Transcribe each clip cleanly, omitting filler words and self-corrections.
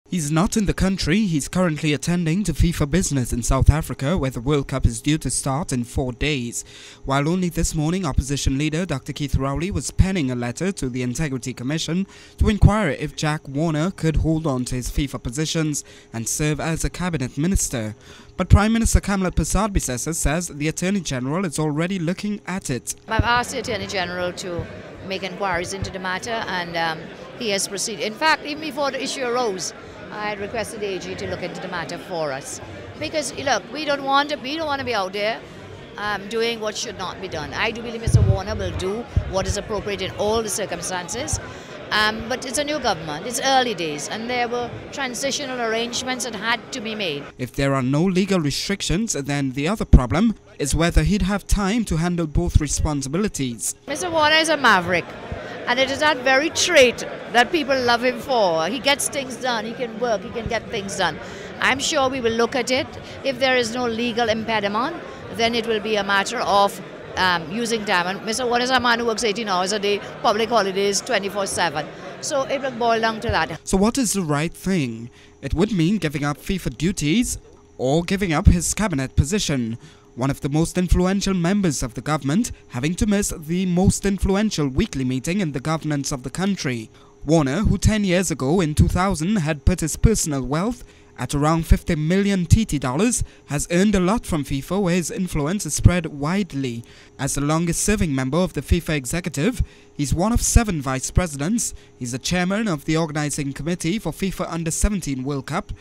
He's not in the country. He's currently attending to FIFA business in South Africa, where the World Cup is due to start in 4 days. While only this morning, opposition leader Dr. Keith Rowley was penning a letter to the Integrity Commission to inquire if Jack Warner could hold on to his FIFA positions and serve as a cabinet minister. But Prime Minister Kamla Persad-Bissessar says the Attorney General is already looking at it. I've asked the Attorney General to make inquiries into the matter, and he has proceeded. In fact, even before the issue arose, I had requested the AG to look into the matter for us. Because, look, we don't want to be out there doing what should not be done. I do believe Mr. Warner will do what is appropriate in all the circumstances. But it's a new government, it's early days, and there were transitional arrangements that had to be made. If there are no legal restrictions, then the other problem is whether he'd have time to handle both responsibilities. Mr. Warner is a maverick, and it is that very trait that people love him for. He gets things done, he can work, he can get things done. I'm sure we will look at it. If there is no legal impediment, then it will be a matter of using time. And Mr. Warner is a man who works 18 hours a day, public holidays 24/7. So it will boil down to that. So what is the right thing? It would mean giving up FIFA duties or giving up his cabinet position. One of the most influential members of the government having to miss the most influential weekly meeting in the governance of the country. Warner, who 10 years ago in 2000 had put his personal wealth at around 50 million TT dollars, has earned a lot from FIFA, where his influence is spread widely. As the longest serving member of the FIFA executive, he's one of 7 vice presidents. He's the chairman of the organizing committee for FIFA Under-17 World Cup,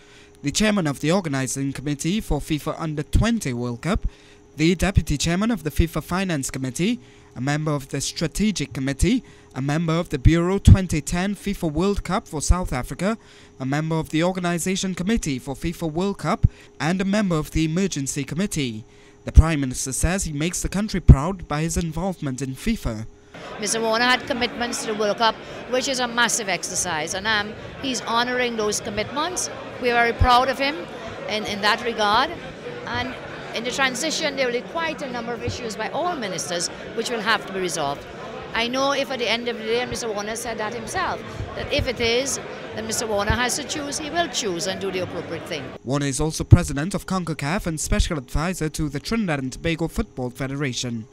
the chairman of the organizing committee for FIFA Under-20 World Cup, the deputy chairman of the FIFA Finance Committee, a member of the Strategic Committee, a member of the Bureau 2010 FIFA World Cup for South Africa, a member of the Organization Committee for FIFA World Cup, and a member of the Emergency Committee. The Prime Minister says he makes the country proud by his involvement in FIFA. Mr. Warner had commitments to the World Cup, which is a massive exercise, and he's honouring those commitments. We're very proud of him in that regard. And in the transition, there will be quite a number of issues by all ministers which will have to be resolved. I know if at the end of the day, and Mr. Warner said that himself, that if it is, then Mr. Warner has to choose, he will choose and do the appropriate thing. Warner is also president of CONCACAF and special advisor to the Trinidad and Tobago Football Federation.